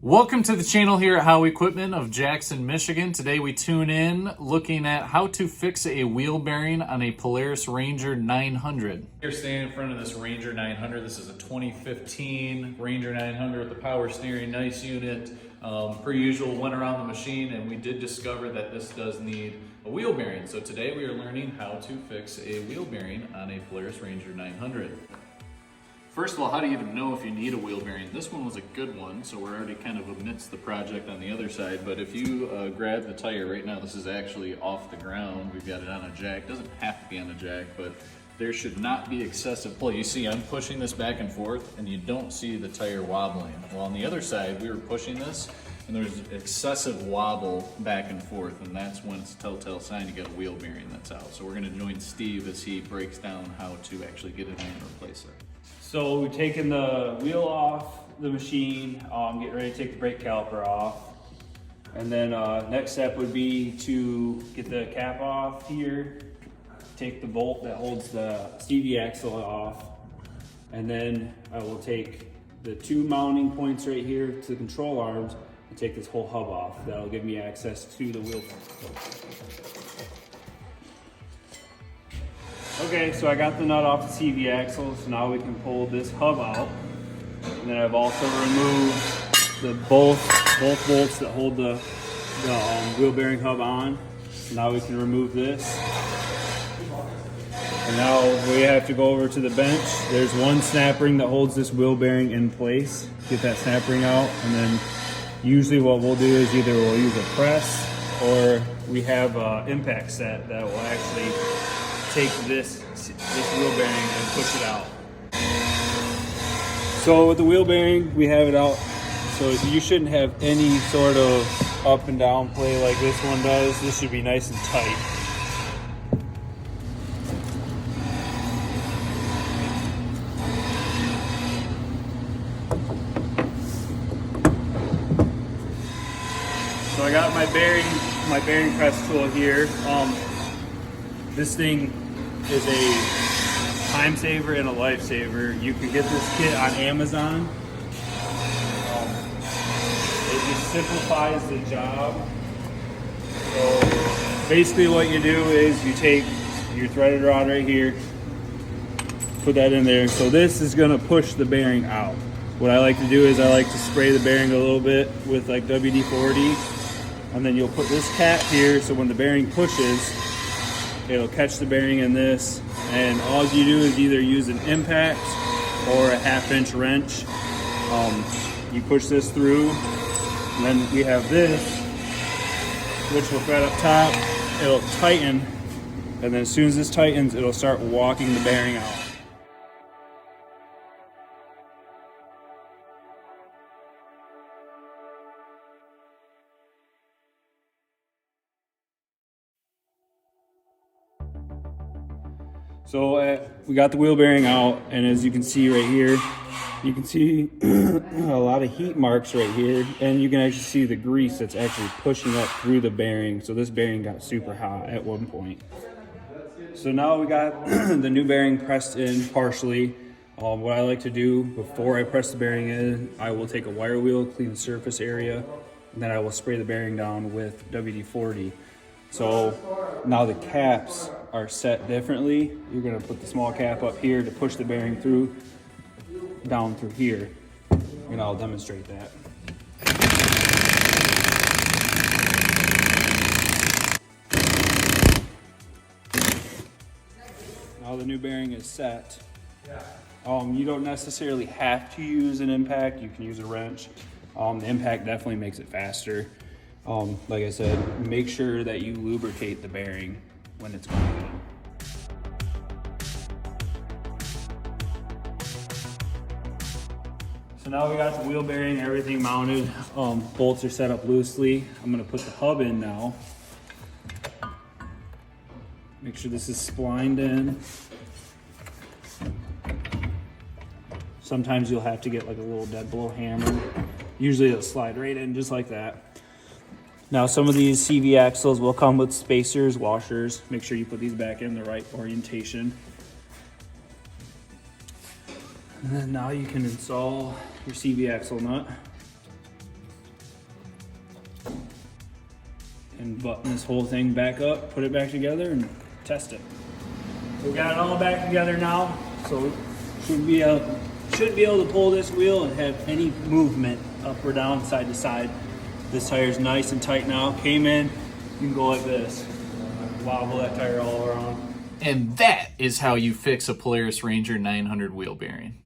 Welcome to the channel here at Howe Equipment of Jackson, Michigan. Today we tune in looking at how to fix a wheel bearing on a Polaris Ranger 900. Here standing in front of this Ranger 900. This is a 2015 Ranger 900 with the power steering, nice unit. Per usual, went around the machine and we did discover that this does need a wheel bearing. So today we are learning how to fix a wheel bearing on a Polaris Ranger 900. First of all, how do you even know if you need a wheel bearing? This one was a good one, so we're already kind of amidst the project on the other side, but if you grab the tire right now, this is actually off the ground. We've got it on a jack. Doesn't have to be on a jack, but there should not be excessive pull. You see, I'm pushing this back and forth, and you don't see the tire wobbling. Well, on the other side, we were pushing this, and there's excessive wobble back and forth, and that's when it's a telltale sign you got a wheel bearing that's out. So we're gonna join Steve as he breaks down how to actually get it in and replace it. So we've taken the wheel off the machine, getting ready to take the brake caliper off. And then next step would be to get the cap off here, take the bolt that holds the CV axle off, and then I will take the two mounting points right here to the control arms and take this whole hub off. That'll give me access to the wheel. Okay, so I got the nut off the CV axle, so now we can pull this hub out. And then I've also removed the both bolts that hold the wheel bearing hub on. So now we can remove this. And now we have to go over to the bench. There's one snap ring that holds this wheel bearing in place. Get that snap ring out, and then usually what we'll do is either we'll use a press or we have an impact set that will actually take this wheel bearing and push it out. So with the wheel bearing, we have it out. So you shouldn't have any sort of up and down play like this one does. This should be nice and tight. So I got my bearing press tool here. This thing is a time saver and a lifesaver. You can get this kit on Amazon. It just simplifies the job. So basically what you do is you take your threaded rod right here, put that in there. So this is gonna push the bearing out. What I like to do is I like to spray the bearing a little bit with like WD-40, and then you'll put this cap here so when the bearing pushes, it'll catch the bearing in this, and all you do is either use an impact or a 1/2-inch wrench. You push this through, and then we have this, which will thread up top. It'll tighten, and then as soon as this tightens, it'll start walking the bearing out. So we got the wheel bearing out, and as you can see right here, you can see a lot of heat marks right here, and you can actually see the grease that's actually pushing up through the bearing. So this bearing got super hot at one point. So now we got the new bearing pressed in partially. What I like to do before I press the bearing in, I will take a wire wheel, clean the surface area, and then I will spray the bearing down with WD-40. So now the caps are set differently. You're gonna put the small cap up here to push the bearing through, down through here, and I'll demonstrate that. Now the new bearing is set. You don't necessarily have to use an impact. You can use a wrench. The impact definitely makes it faster. Like I said, make sure that you lubricate the bearing when it's going in. So now we got the wheel bearing, everything mounted. Bolts are set up loosely. I'm gonna put the hub in now. Make sure this is splined in. Sometimes you'll have to get like a little dead blow hammer. Usually it'll slide right in just like that. Now some of these CV axles will come with spacers, washers. Make sure you put these back in the right orientation. And then now you can install your CV axle nut. and button this whole thing back up, put it back together, and test it. We got it all back together now, so should be able to pull this wheel and have any movement up or down, side to side. This tire's nice and tight now. Came in, you can go like this, wobble that tire all around. And that is how you fix a Polaris Ranger 900 wheel bearing.